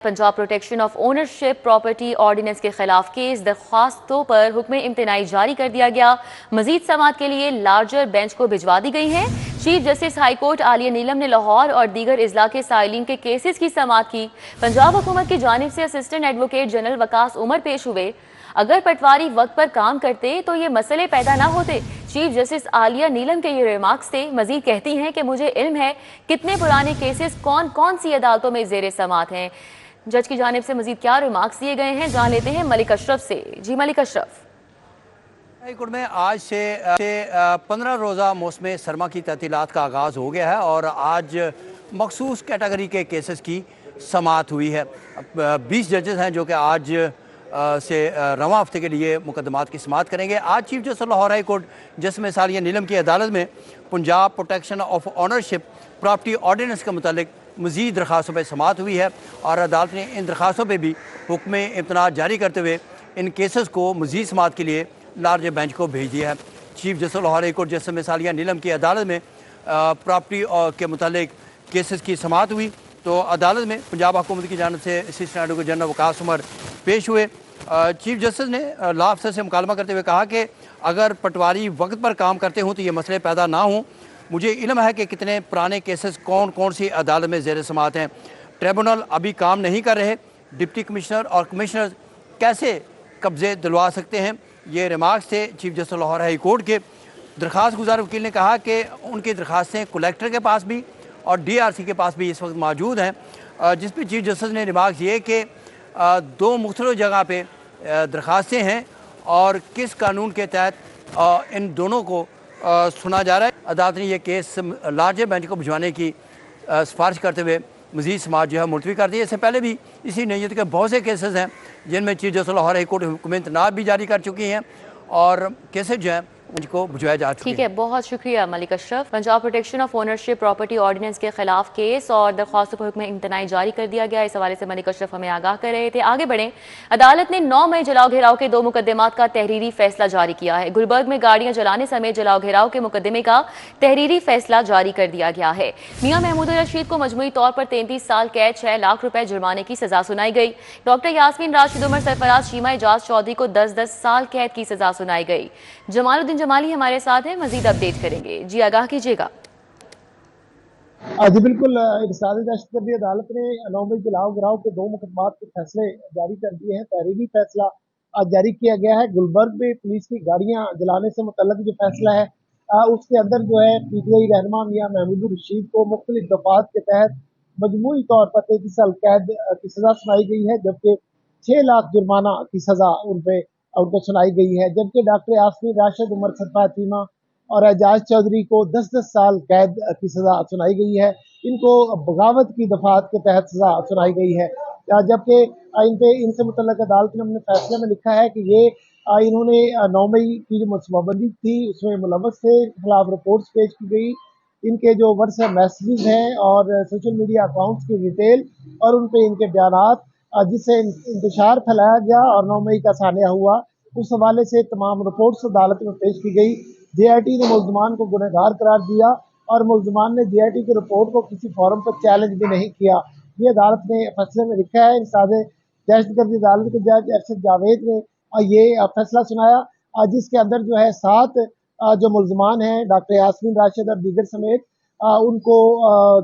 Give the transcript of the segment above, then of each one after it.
Punjab protection of ownership property ordinance के खिलाफ case दरख्वास्तों पर हुक्म इम्तनाई जारी कर दिया गया। मजीद समाअत के लिए लार्जर बेंच को भिजवा दी गई हैं। Chief justice high court Aliya Neelam ने लाहौर और दीगर इजला के साइलिन के केसेस की समाअत की। पंजाब हुकूमत की जानिब से assistant advocate general Waqas Umar पेश हुए। अगर पटवारी वक्त पर काम करते तो ये मसले पैदा ना होते। चीफ जस्टिस आलिया नीलम के ये रिमार्क्स थे। मजीद कहती हैं कि मुझे इल्म है कितने पुराने केसेस कौन कौन सी अदालतों में जेर समाअत हैं। जज की जानिब से मजीद क्या रिमार्क्स दिए गए हैं जान लेते हैं मलिक अशरफ से। जी मलिक अशरफ। हाईकोर्ट में आज से 15 रोज़ा मौसम सरमा की तहतीलात का आगाज़ हो गया है और आज मखसूस कैटेगरी के केसेस की समाअत हुई है। 20 जजेस हैं जो कि आज से रवां हफ्ते के लिए मुकदमात की समाअत करेंगे। आज chief justice Lahore high court justice Aliya Neelam की अदालत में Punjab protection of ownership property ordinance के मुतालिक मज़ीद दरख्वास्तों पर समाअत हुई है और अदालत ने इन दरख्वास्तों पर भी हुक्म इम्तना जारी करते हुए इन केसेस को मज़ीद समाअत के लिए लार्ज बेंच को भेज दिया है। Chief justice Lahore high court justice Aliya Neelam की अदालत में प्रॉपर्टी के मुतालिक केसेस की समाअत हुई तो अदालत में पंजाब हुकूमत की जानिब से assistant advocate general Waqas Umar पेश हुए। चीफ जस्टिस ने लॉ अफसर से मुकालमा करते हुए कहा कि अगर पटवारी वक्त पर काम करते हों तो ये मसले पैदा ना हों। मुझे इल्म है कि कितने पुराने केसेस कौन कौन सी अदालत में ज़ेर समाअत हैं। ट्रिब्यूनल अभी काम नहीं कर रहे, डिप्टी कमिश्नर और कमिश्नर कैसे कब्ज़े दिलवा सकते हैं। ये रिमार्क्स थे chief justice Lahore high court के। दरख्वास्त गुजार वकील ने कहा कि उनकी दरख्वास्तें कलेक्टर के पास भी और DRC के पास भी इस वक्त मौजूद हैं, जिस पर चीफ जस्टिस ने रिमार्क्स ये कि दो मुख्तलिफ जगह पे दरख्वास्तें हैं और किस कानून के तहत इन दोनों को सुना जा रहा है। अदालत ने यह केस लार्जर बेंच को भिजवाने की सिफारिश करते हुए मज़ीद समाअत जो है मुलतवी कर दी है। इससे पहले भी इसी नैयत के बहुत से केसेस हैं जिनमें chief justice Lahore high court हुक्म इम्तनाअ भी जारी कर चुकी हैं और केसेस जो हैं उनको भिजवाया जा चुका है। ठीक है, बहुत शुक्रिया Malik Ashraf. Punjab protection of ownership property ordinance के खिलाफ केस और दरख्वास्तों पर हुक्म इम्तनाई जारी कर दिया गया। इस हवाले से मलिक अशरफ हमें आगाह कर रहे थे। आगे बढ़ें। अदालत ने 9 मई जलाओ घेराव के 2 मुकदमात का तहरीरी फैसला जारी किया है। गुलबर्ग में गाड़ियां जलाने समेत जलाओ घेराव के मुकदमे का तहरीरी फैसला जारी कर दिया गया है। मियां महमूद रशीद को मजमूई तौर पर 33 साल कैद 6 लाख रुपए जुर्माने की सजा सुनाई गई। डॉक्टर यास्मीन राशिद उमर सरफराज शीमा एजाज चौधरी को 10-10 साल कैद की सजा सुनाई गई। जमालुद्दीन जमाली हमारे साथ है, मजीद अपडेट करेंगे। जी आगाह कीजिएगा। जी बिल्कुल, इरसाल दहशतगर्दी अदालत ने 9 मई जलाओ गिराव के 2 मुकदमात के फैसले जारी कर दिए हैं। तहरीरी फैसला आज जारी किया गया है। गुलबर्ग में पुलिस की गाड़ियां जलाने से मुतल्लिक जो फैसला है उसके अंदर जो है PTI रहनुमा मियां महमूद रशीद को मुख्तलिफ दफात के तहत मजमूई तौर पर 33 साल कैद की सजा सुनाई गई है, जबकि 6 लाख जुर्माना की सजा उनको सुनाई गई है। जबकि डॉक्टर यास्मीन राशिद उमर सरफराज चीमा और एजाज चौधरी को 10-10 साल कैद की सजा सुनाई गई है। इनको बगावत की दफात के तहत सजा सुनाई गई है, जबकि इनसे मुतल्लिक अदालत ने अपने फैसले में लिखा है कि ये इन्होंने 9 मई की जो मनसूबाबंदी थी उसमें मुलव्वस थे, खिलाफ रिपोर्ट्स पेश की गई। इनके जो व्हाट्सएप मैसेजेस हैं और सोशल मीडिया अकाउंट्स की डिटेल और उन पे इनके बयानात जिससे इंतशार फैलाया गया और 9 मई का सानिया हुआ, उस हवाले से तमाम रिपोर्ट्स अदालत में पेश की गई। JIT ने मुल्ज़मान को गुनहगार करार दिया और मुल्ज़मान ने JIT की रिपोर्ट को किसी फोरम पर चैलेंज भी नहीं किया। ये अदालत ने फैसले में लिखा है। इंसाज़े दहशतगर्दी अदालत के जज अरशद जावेद ने ये फैसला सुनाया, जिसके अंदर जो है 7 जो मुल्ज़मान हैं डॉक्टर यास्मीन राशिद और दीगर समेत उनको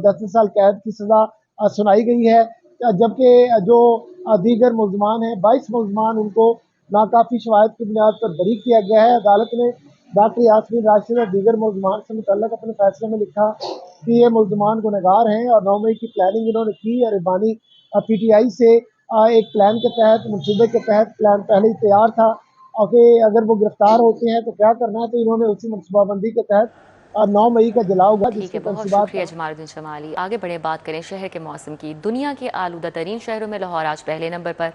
10 साल कैद की सज़ा सुनाई गई है, जबकि जो दीगर मुल्ज़मान हैं 22 मुल्ज़मान उनको नाकाफ़ी शवाहिद की बुनियाद पर बरी किया गया है। अदालत ने डॉक्टर यास्मीन राशिद और दीगर मुल्ज़मान से मुतल्लिक़ अपने फैसले में लिखा कि ये मुल्ज़मान गुनहगार हैं और 9 मई की प्लानिंग इन्होंने की और ईबानी PTI से एक प्लान के तहत, मनसूबे के तहत प्लान पहले ही तैयार था और कि अगर वो गिरफ्तार होते हैं तो क्या करना है, तो इन्होंने उसी मनसूबाबंदी के तहत 9 मई का जलाओ हुआ। ठीक है, बहुत शुक्रिया जमालुद्दीन जमाली। आगे बढ़े, बात करें शहर के मौसम की। दुनिया के आलूदा तरीन शहरों में लाहौर आज पहले नंबर पर।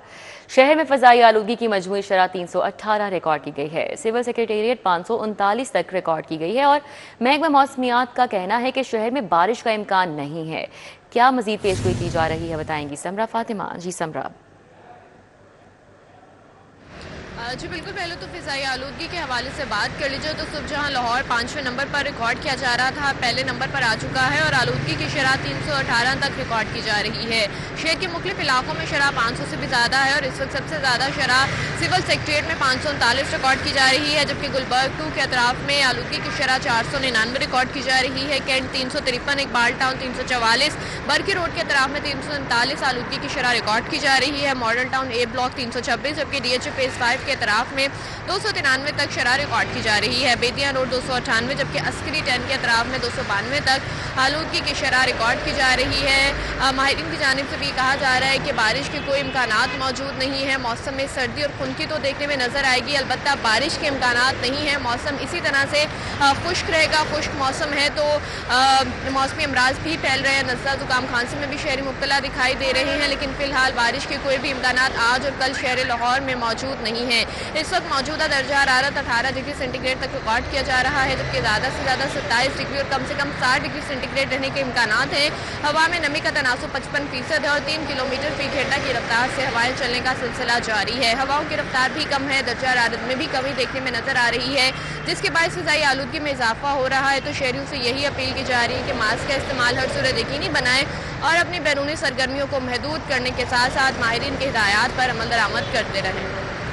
शहर में फ़ज़ाई आलूगी की मजमूई शरह 318 रिकॉर्ड की गई है। सिविल सेक्रेटेरिएट 539 तक रिकॉर्ड की गई है और महकमा मौसमियात का कहना है कि शहर में बारिश का इम्कान नहीं है। क्या मजीद पेशगोई की जा रही है, बताएंगी समरा फातिमा। जी समरा। जी बिल्कुल, पहले तो फ़िज़ाई आलूदगी के हवाले से बात कर लीजिए तो सुबह जहां लाहौर 5वें नंबर पर रिकॉर्ड किया जा रहा था, पहले नंबर पर आ चुका है और आलूदगी की शरह 318 तक रिकॉर्ड की जा रही है। शहर के मुख्तलिफ इलाकों में शरह 500 से भी ज़्यादा है और इस वक्त सबसे ज़्यादा शरह सिविल सेक्रेटेरिएट में 539 रिकॉर्ड की जा रही है, जबकि गुलबर्ग 2 के अतराफ में आलूदगी की शरह 499 रिकॉर्ड की जा रही है। कैंट 353, इकबाल टाउन 344, बर्की रोड के अतराफ में 339 आलूदगी की शरह रिकॉर्ड की जा रही है। मॉडल टाउन ए ब्लॉक 326, जबकि DH फेज 5 के तरफ में 293 तक शरह रिकॉर्ड की जा रही है। बेदिया रोड 298, जबकि अस्करी 10 के तरफ में 292 तक आलूदगी की शरह रिकॉर्ड की जा रही है। माहिरीन की जानिब से भी कहा जा रहा है कि बारिश के कोई इम्कानात मौजूद नहीं है। मौसम में सर्दी और खुनकी तो देखने में नजर आएगी, अलबत्ता बारिश के इम्कानात नहीं है। मौसम इसी तरह से खुश्क रहेगा। खुश्क मौसम है तो मौसमी अमराज भी फैल रहे हैं। नज़ला जुकाम खांसी में भी शहरी मुब्तला दिखाई दे रहे हैं, लेकिन फिलहाल बारिश के कोई भी इम्कानात आज और कल शहर लाहौर में मौजूद नहीं है। इस वक्त मौजूदा दर्जा हरारत 18 डिग्री सेंटीग्रेड तक रिकॉर्ड किया जा रहा है, जबकि ज़्यादा से ज़्यादा 27 डिग्री और कम से कम 60 डिग्री सेंटीग्रेड रहने के इम्कानात हैं। हवा में नमी का तनासुब 55% है और 3 किलोमीटर फी घंटा की रफ्तार से हवाएं चलने का सिलसिला जारी है। हवाओं की रफ्तार भी कम है, दर्जा हरारत में भी कमी देखने में नजर आ रही है, जिसके बायस फ़िज़ाई आलूदगी में इजाफा हो रहा है। तो शहरियों से यही अपील की जा रही है कि मास्क का इस्तेमाल हर सूरत यकीनी बनाएं और अपनी बैरूनी सरगर्मियों को महदूद करने के साथ साथ माहिरीन के हिदायत पर अमल दरामद करते रहें।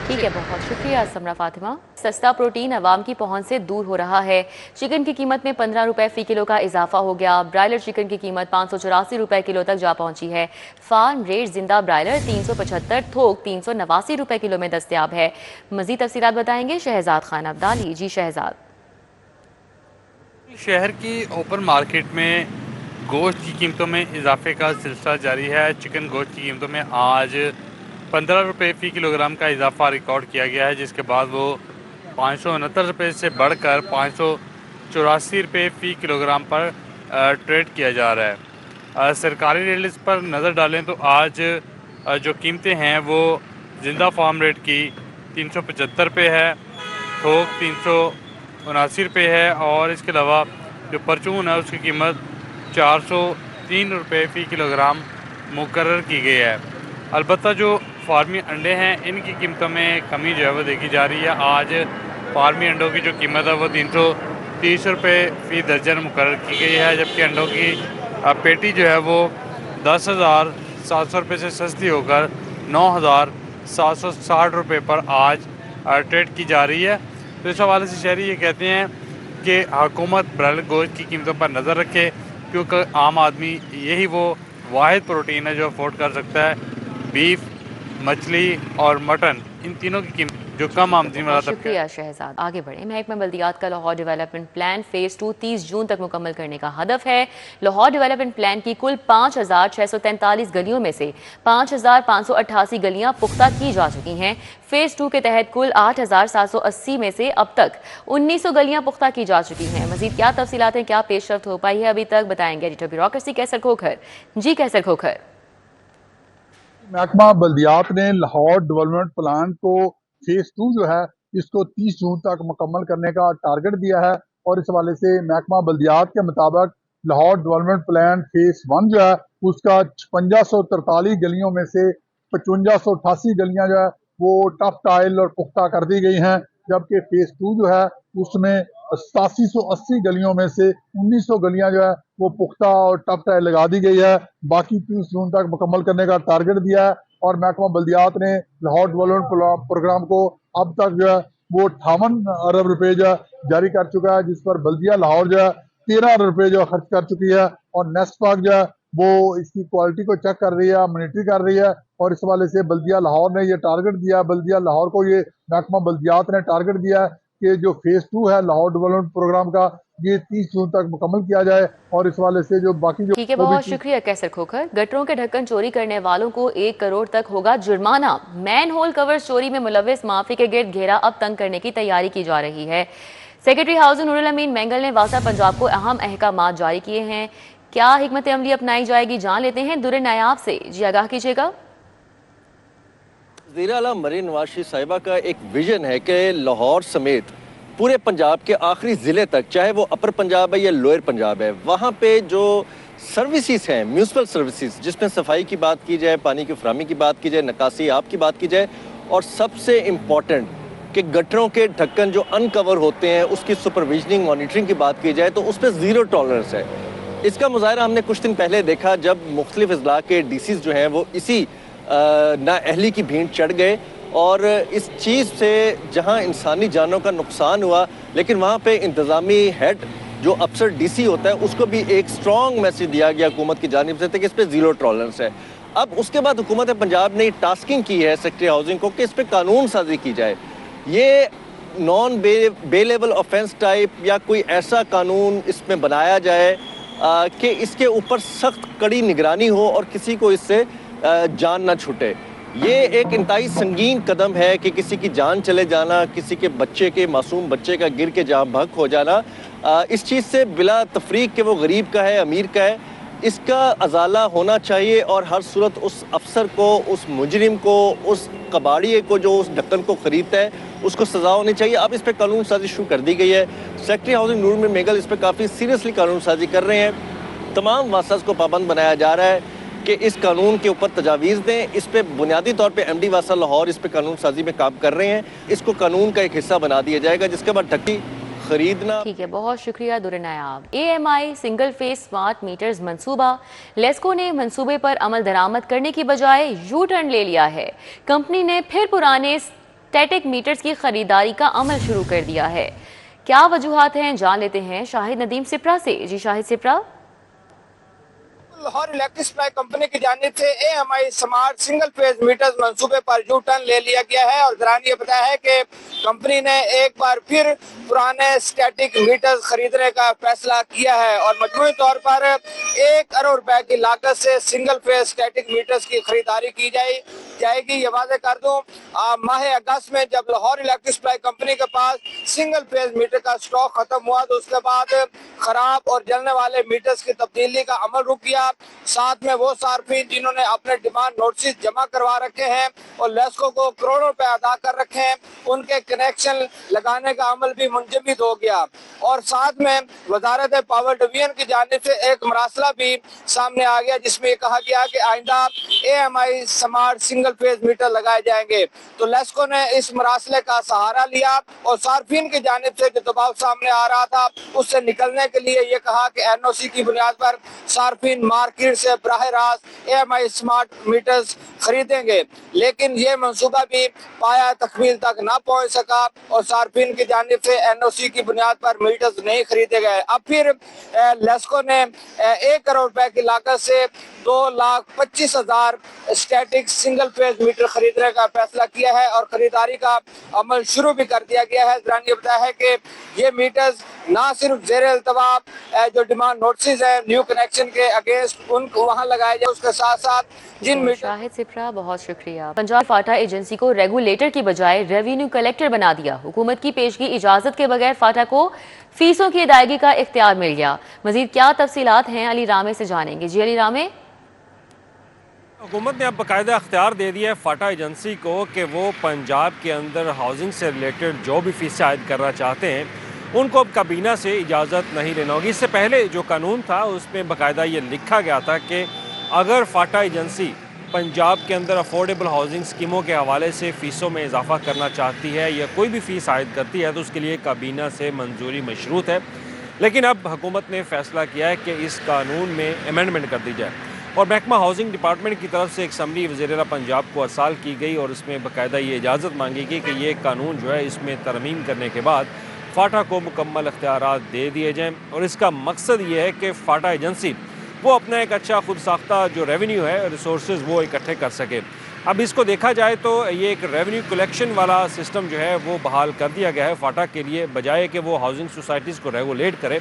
ठीक है, बहुत शुक्रिया समरा फातिमा। सस्ता प्रोटीन अवाम की पहुंच से दूर हो रहा है। चिकन की कीमत में 15 रुपए फी किलो का इजाफा हो गया। ब्रायलर चिकन की कीमत 584 रुपए किलो तक जा पहुंची है। फार्म रेट जिंदा ब्रायलर 375, थोक 389 रुपए किलो में दस्तयाब है। मजीद तफसीलात बताएंगे शहजाद खान अब्दाली। जी शहजाद। शहर की ओपन मार्केट में गोश्त की कीमतों में इजाफे का सिलसिला जारी है। चिकन गोश्त की कीमतों में आज 15 रुपये फ़ी किलोग्राम का इजाफा रिकॉर्ड किया गया है, जिसके बाद वो 569 रुपये से बढ़कर 584 रुपये फ़ी किलोग्राम पर ट्रेड किया जा रहा है। सरकारी रेट लिस्ट पर नज़र डालें तो आज जो कीमतें हैं वो जिंदा फार्म रेट की 375 रुपये है, थोक 379 रुपये है और इसके अलावा जो परचून है उसकी कीमत 403 रुपये फ़ी किलोग्राम मुकर्रर की गई है। अलबत्ता जो फार्मी अंडे हैं इनकी कीमतों में कमी जो है वो देखी जा रही है। आज फार्मी अंडों की जो कीमत है वो 330 रुपये फ़ी दर्जन मुकर्रर की गई है, जबकि अंडों की पेटी जो है वो 10,700 रुपये से सस्ती होकर 9,760 रुपये पर आज ट्रेड की जा रही है। तो इस हवाले से शहरी ये कहते हैं कि हुकूमत ब्रायलर गोश्त की कीमतों पर नज़र रखे, क्योंकि आम आदमी यही वो वाहिद प्रोटीन है जो अफोर्ड कर सकता है। बीफ, मछली और मटन, इन तीनों की कीमत जो कम आमदनी वाला तबका। शुक्रिया शहजाद। आगे बढ़े। महकमा बल्दियात का लाहौर डेवलपमेंट प्लान फेज़ 2 30 जून तक मुकम्मल करने का हदफ है। लाहौर डेवलपमेंट प्लान की कुल 5,643 गलियों में से 5,588 गलियां पुख्ता की जा चुकी हैं। फेज़ 2 के तहत कुल 8,780 में से अब तक 1900 गलियां पुख्ता की जा चुकी हैं। मजीद क्या तफसीलात हैं, क्या पेशरफ्त हो पाई है अभी तक, बताएंगे एडिटर ब्यूरोक्रेसी कैसर खोखर। जी कैसर खोखर। महकमा बल्दियात ने लाहौर डेवलपमेंट प्लान को फेज 2 जो है इसको 30 जून तक मुकम्मल करने का टारगेट दिया है और इस हवाले से महकमा बल्दियात के मुताबिक लाहौर डेवलपमेंट प्लान फेज 1 जो है उसका 5543 गलियों में से 5588 गलियां जो है वो टफ टाइल और पुख्ता कर दी गई हैं, जबकि फेज 2 जो है उसमें 8780 गलियों में से 1900 गलियां जो है वो पुख्ता और टफ टाइल लगा दी गई है। बाकी 30 जून तक मुकम्मल करने का टारगेट दिया है और महकमा बल्दियात ने लाहौर डेवलपमेंट प्रोग्राम को अब तक जो है वो 58 अरब रुपए जो है जारी कर चुका है, जिस पर बल्दिया लाहौर जो है 13 अरब रुपए जो खर्च कर चुकी है और नेस्ट पाक जो है वो इसकी क्वालिटी को चेक कर रही है, मॉनिटरिंग कर रही है और इस हवाले से बल्दिया लाहौर ने ये टारगेट दिया। बल्दिया लाहौर को ये महकमा बल्दियात ने टारगेट दिया है कि जो फेज 2 है लाहौर डेवलपमेंट प्रोग्राम का ये 30 जून तक मुकम्मल किया जाए और इस हवाले से जो बाकी जो। ठीक है, बहुत शुक्रिया कैसर खोखर। गटरों के ढक्कन चोरी करने वालों को 1 करोड़ तक होगा जुर्माना। मैन होल कवर चोरी में मुलव्विस माफी के गिर्द घेरा अब तंग करने की तैयारी की जा रही है। सेक्रेटरी हाउसिंग नूरुल अमीन मेंगल ने वासा पंजाब को अहम अहकाम जारी किए हैं। क्या हिकमत अमली अपनाई जाएगी, जान लेते हैं दुर्रे नायाब से। जी आगाह कीजिएगा। वज़ीर आला मरीन नवाज शरीफ साहिबा का एक विजन है कि लाहौर समेत पूरे पंजाब के आखिरी ज़िले तक, चाहे वो अपर पंजाब है या लोअर पंजाब है, वहाँ पे जो सर्विसेज हैं, म्यूनसिपल सर्विसेज, जिसमें सफाई की बात की जाए, पानी की फराहमी की बात की जाए, निकासी आप की बात की जाए और सबसे इम्पॉर्टेंट कि गटरों के ढक्कन जो अनकवर होते हैं उसकी सुपरविजनिंग मॉनिटरिंग की बात की जाए तो उस पर ज़ीरो टॉलरेंस है। इसका मुजाहरा हमने कुछ दिन पहले देखा जब मुख्तलिफ अजला के डीसीज जो हैं वो इसी नाअहली की भीड़ चढ़ गए और इस चीज़ से जहां इंसानी जानों का नुकसान हुआ लेकिन वहां पे इंतज़ामी हेड जो अफसर डीसी होता है उसको भी एक स्ट्रॉन्ग मैसेज दिया गया हुकूमत की जानिब से कि इस पर ज़ीरो टॉलरेंस है। अब उसके बाद हुकूमत पंजाब ने टास्किंग की है सेक्रेटरी हाउसिंग को कि इस पर कानून साजी की जाए। ये नॉन बे लेवल ऑफेंस टाइप या कोई ऐसा कानून इसमें बनाया जाए कि इसके ऊपर सख्त कड़ी निगरानी हो और किसी को इससे जान ना छूटे। ये एक इंतहाई संगीन कदम है कि किसी की जान चले जाना, किसी के बच्चे के मासूम बच्चे का गिर के जाम बहक हो जाना, इस चीज़ से बिला तफरीक कि वो गरीब का है अमीर का है, इसका अजाला होना चाहिए और हर सूरत उस अफसर को, उस मुजरिम को, उस कबाड़िए को जो उस ढक्कन को ख़रीदता है उसको सज़ा होनी चाहिए। अब इस पर कानून साजी शुरू कर दी गई है। सेक्रेटरी हाउसिंग नूर मीर मेगल इस पर काफ़ी सीरियसली कानून साजी कर रहे हैं। तमाम वासास को पाबंद बनाया जा रहा है कि इस कानून के ऊपर तजावीज़ दें। इस पर बुनियादी तौर पर MD वासा लाहौर इस पर कानून साजी में काम कर रहे हैं। इसको कानून का एक हिस्सा बना दिया जाएगा जिसके बाद ढक्की खरीदना। ठीक है, बहुत शुक्रिया दुर्र नायाब। AMI single phase smart meters मंसूबा, लेस्को ने मंसूबे पर अमल दरामद करने की बजाय यू टर्न ले लिया है। कंपनी ने फिर पुराने स्टैटिक मीटर्स की खरीदारी का अमल शुरू कर दिया है। क्या वजूहात हैं, जान लेते हैं शाहिद नदीम सिप्रा से। जी Shahid Sipra. Lahore electric supply company की जानिब से AMI smart single phase meters मंसूबे पर यू टर्न ले लिया गया है और दौरान ये बताया है कि कंपनी ने एक बार फिर पुराने स्टैटिक मीटर्स खरीदने का फैसला किया है और मजमूई तौर पर 1 करोड़ रुपए की लागत से सिंगल फेज स्टैटिक मीटर्स की खरीदारी की जाएगी। ये वादे कर दूं, माह अगस्त में जब लाहौर इलेक्ट्रिक सप्लाई कंपनी के पास सिंगल फेज मीटर का स्टॉक खत्म हुआ तो उसके बाद खराब और जलने वाले मीटर्स की तब्दीली का अमल रुक गया। साथ में वो सार्फिन जिन्होंने अपने डिमांड नोटिस जमा करवा रखे हैं और लेस्को को करोड़ों रुपए अदा कर रखे हैं, उनके कनेक्शन लगाने का अमल भी मुंजमद हो गया। और साथ में वजारत पावर डिवीजन की जानिब से एक मरासला भी सामने आ गया जिसमें कहा गया कि आइंदा AMI smart single phase meter लगाए जाएंगे। तो लेस्को ने इस मरासले का सहारा लिया और सार्फिन की जानिब से जो दबाव सामने आ रहा था उससे निकलने के लिए ये कहा कि NOC की बुनियाद पर सार्फिन मार्केट से बराह रास्त AMI स्मार्ट मीटर्स खरीदेंगे, लेकिन ये मंसूबा भी पाया तकमील तक ना पहुंच सका और सार्फिन की जानिब से NOC की बुनियाद पर मीटर्स नहीं खरीदे गए। अब फिर लेस्को ने 1 करोड़ रुपए की लागत से 2,25,000 स्टैटिक सिंगल फेज मीटर खरीदने का फैसला किया है और खरीदारी का अमल शुरू भी कर दिया गया है। ये बताया है कि ये मीटर्स ना सिर्फ ज़ेर अल्तवा जो डिमांड नोटिस है न्यू कनेक्शन के अगेंस्ट उनको वहाँ लगाया जाए, उसके साथ साथ जिन मीटर। शाहिद सिप्रा बहुत शुक्रिया। पंजाब फाटा एजेंसी को रेगुलेटर की बजाय रेवेन्यू कलेक्टर बना दिया। हुकूमत की पेशगी इजाजत के बगैर फाटा को फीसों की अदायगी का इख्तियार मिल गया। मजीद क्या तफसीलात हैं अली रामे से जानेंगे। जी अली रामे। हुकूमत ने अब बाकायदा अख्तियार दे दिया है फाटा एजेंसी को कि वो पंजाब के अंदर हाउसिंग से रिलेटेड जो भी फीसें आयद करना चाहते हैं उनको अब काबीना से इजाज़त नहीं लेना होगी। इससे पहले जो कानून था उसमें बाकायदा ये लिखा गया था कि अगर फाटा एजेंसी पंजाब के अंदर अफोर्डेबल हाउसिंग स्कीमों के हवाले से फ़ीसों में इजाफा करना चाहती है या कोई भी फ़ीस आयद करती है तो उसके लिए काबीना से मंजूरी मशरूत है। लेकिन अब हुकूमत ने फ़ैसला किया है कि इस कानून में अमेंडमेंट कर दी जाए और महकमा हाउसिंग डिपार्टमेंट की तरफ से एक समरी वज़ीर पंजाब को अरसाल की गई और इसमें बाकायदा ये इजाज़त मांगी गई कि ये कानून जो है इसमें तरमीम करने के बाद फाटा को मुकम्मल अख्तियारात दे दिए जाएँ। और इसका मकसद ये है कि फाटा एजेंसी वो अपना एक अच्छा खुद साख्ता जो रेवेन्यू है रिसोर्सेज वो इकट्ठे कर सके। अब इसको देखा जाए तो ये एक रेवेन्यू कलेक्शन वाला सिस्टम जो है वो बहाल कर दिया गया है फाटा के लिए, बजाय कि वो हाउसिंग सोसाइटीज़ को रेगुलेट करे।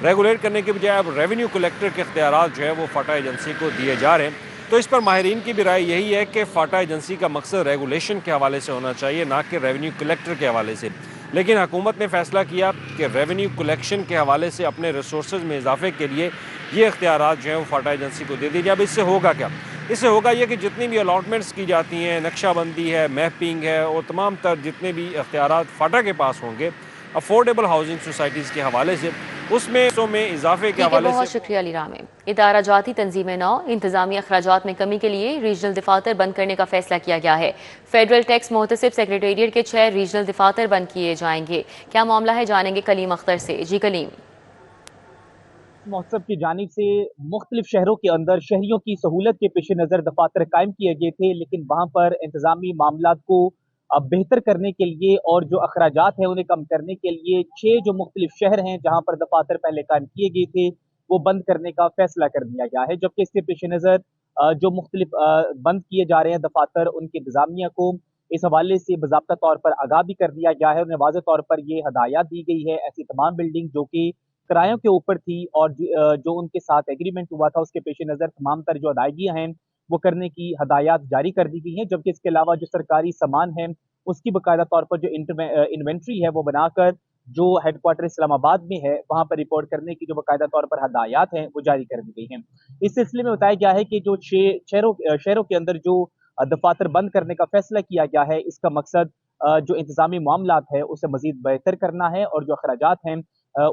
रेगुलेट करने के बजाय अब रेवेन्यू कलेक्टर के इख्तियारात जो है वो फाटा एजेंसी को दिए जा रहे हैं। तो इस पर माहिरीन की भी राय यही है कि फाटा एजेंसी का मकसद रेगुलेशन के हवाले से होना चाहिए, ना कि रेवेन्यू कलेक्टर के हवाले से। लेकिन हुकूमत ने फैसला किया कि रेवेन्यू कलेक्शन के हवाले से अपने रिसोर्सेज में इजाफे के लिए ये इख्तियारात जो हैं वो फाटा एजेंसी को दे दी जाए। अब इससे होगा क्या? इससे होगा ये कि जितनी भी अलॉटमेंट्स की जाती हैं, नक्शाबंदी है, मैपिंग है और तमाम तर जितने भी इख्तियारात फाटा के पास होंगे अफोर्डेबल हाउसिंग सोसाइटीज़ के हवाले से, उसमें इजाफे के ठीक है, हवाले बहुत से शुक्रिया अली रामे। इदारा जाती तंजीमें 9 इंतजामी अखराजात में कमी के लिए रीजनल दफातर बंद करने का फैसला किया गया है। फेडरल टैक्स मोहतसिब सेक्रेटेरिएट के 6 रीजनल दफातर बंद किए जाएंगे। क्या मामला है, जानेंगे कलीम अख्तर से। जी कलीम। महोत्सव की जानिब से मुख्तलिफ शहरों के अंदर शहरियों की सहूलत के पेश नज़र दफातर कायम किए गए थे, लेकिन वहाँ पर इंतजामी मामला को बेहतर करने के लिए और जो अखराजात हैं उन्हें कम करने के लिए 6 जो मुख्तलिफ शहर हैं जहाँ पर दफातर पहले कायम किए गए थे वो बंद करने का फैसला कर दिया गया है। जबकि इसके पेश नज़र जो मुख्तलिफ बंद किए जा रहे हैं दफातर, उनकी इंतजामिया को इस हवाले से बाज़ाब्ता तौर पर आगाह भी कर दिया गया है। उन्हें वाज़ेह तौर पर ये हदायत दी गई है ऐसी तमाम बिल्डिंग जो कि किरायों के ऊपर थी और जो उनके साथ एग्रीमेंट हुआ था उसके पेश नज़र तमाम तर जो अदायगियाँ हैं वो करने की हदायत जारी कर दी गई हैं। जबकि इसके अलावा जो सरकारी सामान है उसकी बाकायदा तौर पर जो इन्वेंट्री है वो बनाकर जो हेडक्वार्टर इस्लामाबाद में है वहाँ पर रिपोर्ट करने की जो बाकायदा तौर पर हदायत हैं वो जारी कर दी गई हैं। इस सिलसिले में बताया गया है कि जो शहरों के अंदर जो दफातर बंद करने का फैसला किया गया है, इसका मकसद जो इंतजामी मामलात है उसे मजीद बेहतर करना है और जो अखराजात हैं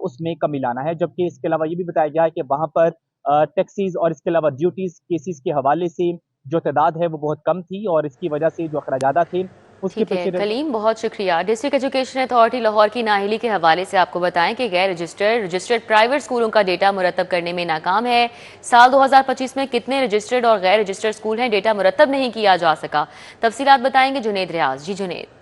उसमें कमी लाना है। जबकि इसके अलावा ये भी बताया गया है कि वहाँ पर टैक्सीज और इसके अलावा ड्यूटीज केसेस के हवाले से जो तादाद है वो बहुत कम थी और इसकी वजह से जो अखराजात थे उसके ठीक है कलीम, बहुत शुक्रिया। डिस्ट्रिक्ट एजुकेशन अथॉरिटी लाहौर की नाअहली के हवाले से आपको बताएं कि गैर रजिस्टर्ड प्राइवेट स्कूलों का डेटा मुरतब करने में नाकाम है। साल 2025 में कितने रजिस्टर्ड और गैर रजिस्टर्ड स्कूल हैं, डेटा मुरतब नहीं किया जा सका। तफसीलात बताएंगे जुनेद रियाज। जी जुनेद।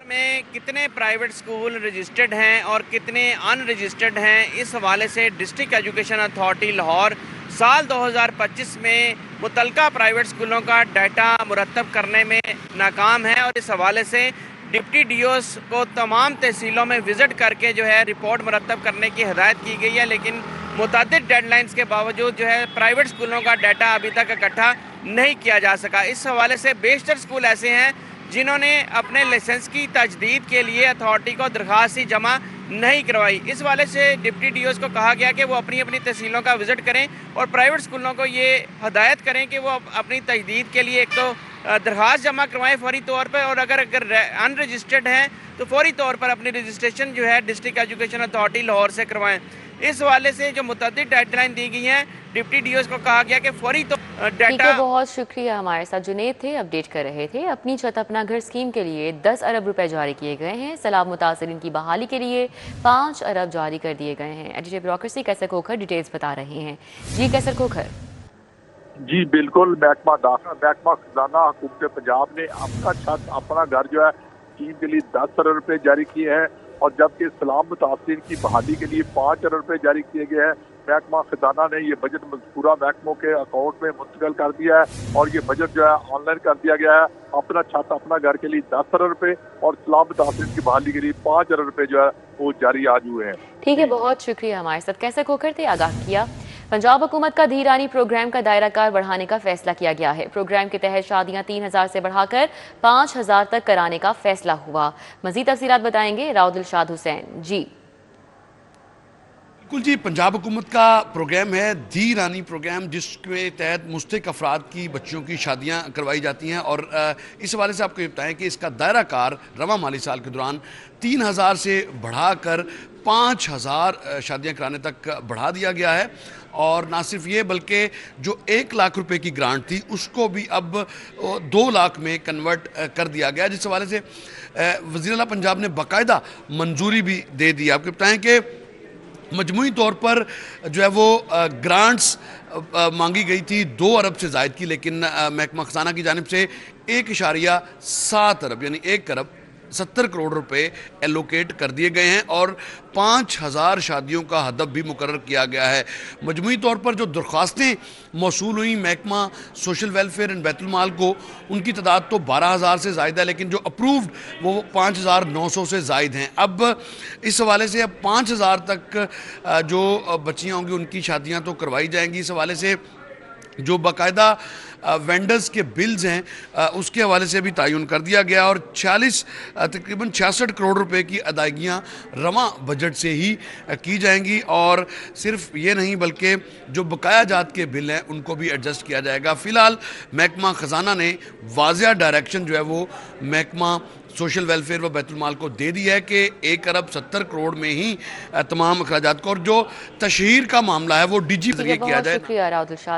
में कितने प्राइवेट स्कूल रजिस्टर्ड हैं और कितने अनरजिस्टर्ड हैं, इस हवाले से डिस्ट्रिक्ट एजुकेशन अथॉरिटी लाहौर साल 2025 में मुतलका प्राइवेट स्कूलों का डाटा मुरतब करने में नाकाम है। और इस हवाले से डिप्टी डीओस को तमाम तहसीलों में विज़िट करके जो है रिपोर्ट मुरतब करने की हिदायत की गई है, लेकिन मुतअद्दिद डेडलाइंस के बावजूद जो है प्राइवेट स्कूलों का डाटा अभी तक इकट्ठा नहीं किया जा सका। इस हवाले से बेशतर स्कूल ऐसे हैं जिन्होंने अपने लाइसेंस की तजदीद के लिए अथॉरिटी को दरख्वास्त ही जमा नहीं करवाई। इस वाले से डिप्टी डीओस को कहा गया कि वो अपनी अपनी तहसीलों का विज़िट करें और प्राइवेट स्कूलों को ये हदायत करें कि वो अपनी तजदीद के लिए एक तो दरख्वास्त जमा करवाएं फौरी तौर पर, और अगर अनरजिस्टर्ड हैं तो फौरी तौर पर अपनी रजिस्ट्रेशन जो है डिस्ट्रिक्ट एजुकेशन अथॉरिटी लाहौर से करवाएं। इस हवाले से जो मुतअद्दिद डेडलाइन दी गई हैं, डिप्टी डीओस को कहा गया कि फौरी तो डाटा। बहुत शुक्रिया, हमारे साथ जुनेद थे, अपडेट कर रहे थे। अपनी छत अपना घर स्कीम के लिए 10 अरब रुपए जारी किए गए हैं। सैलाब मुतासरीन की बहाली के लिए 5 अरब जारी कर दिए गए हैं। एडिटर ब्यूरोक्रेसी कैसर खोखर डिटेल्स बता रहे हैं। जी कैसर खोखर। जी बिल्कुल, महकमा खजाना हुकूमत पंजाब ने अपना छत अपना घर जो है स्कीम के लिए 10 अरब रुपए जारी किए हैं और जबकि सलाम मुतासरीन की बहाली के लिए 5 अरब रुपए जारी किए गए हैं। महकमा खजाना ने ये बजट पूरा महकमों के अकाउंट में मुंतकिल कर दिया है और ये बजट जो है ऑनलाइन कर दिया गया है। अपना छत अपना घर के लिए 10 अरब रुपए और सलाम मुतासरीन की बहाली के लिए 5 अरब रुपए जो है वो जारी आज हुए हैं। ठीक है, बहुत शुक्रिया, हमारे साथ कैसर खोखर थे, आगाह किया। पंजाब हुकूमत का धीरानी प्रोग्राम का दायरा कार बढ़ाने का फैसला किया गया है। प्रोग्राम के तहत शादियां 3000 से बढ़ाकर 5000 तक कराने का फैसला हुआ। मजीद तफसीलात बताएंगे राव दिलशाद हुसैन। जी बिल्कुल जी, पंजाब हुकूमत का प्रोग्राम है धी रानी प्रोग्राम, जिसके तहत मुस्तहिक अफराद की बच्चियों की शादियां करवाई जाती हैं। और इस हवाले से आपको ये बताएं कि इसका दायरा कार रवा माली साल के दौरान 3000 से बढ़ाकर 5000 शादियां कराने तक बढ़ा दिया गया है। और ना सिर्फ ये बल्कि जो 1 लाख रुपए की ग्रांट थी उसको भी अब 2 लाख में कन्वर्ट कर दिया गया, जिस हवाले से वज़ीर आला पंजाब ने बाकायदा मंजूरी भी दे दी। आपको बताएं कि मजमूई तौर पर जो है वो ग्रांट्स मांगी गई थी 2 अरब से ज़ायद की, लेकिन महकमा खजाना की जानिब से 1.7 अरब यानी 1 अरब 70 करोड़ रुपए एलोकेट कर दिए गए हैं और 5000 शादियों का हदफ भी मुकर्रर किया गया है। मजमूई तौर पर जो दरख्वास्तें मौसूल हुई महकमा सोशल वेलफेयर एंड बैतुल माल को, उनकी तादाद तो 12000 से ज़ायद है, लेकिन जो अप्रूव्ड वो 5900 से ज़ायद हैं। अब इस हवाले से अब 5000 तक जो बच्चियाँ होंगी उनकी शादियाँ तो करवाई जाएंगी। इस हवाले से जो बाकायदा वेंडर्स के बिल्स हैं उसके हवाले से भी तयन कर दिया गया और तकरीबन 66 करोड़ रुपए की अदायगियाँ रवां बजट से ही की जाएंगी और सिर्फ ये नहीं बल्कि जो बकाया जात के बिल हैं उनको भी एडजस्ट किया जाएगा। फ़िलहाल महकमा ख़जाना ने वाज़िया डायरेक्शन जो है वो महकमा सोशल वेलफेयर व बैतुल माल को दे दिया है कि 1 अरब 70 करोड़ में ही तमाम अखराजात को और जो तशहीर का मामला है वो डीजी जरिए किया जाए। शुक्रिया राहुल शाह।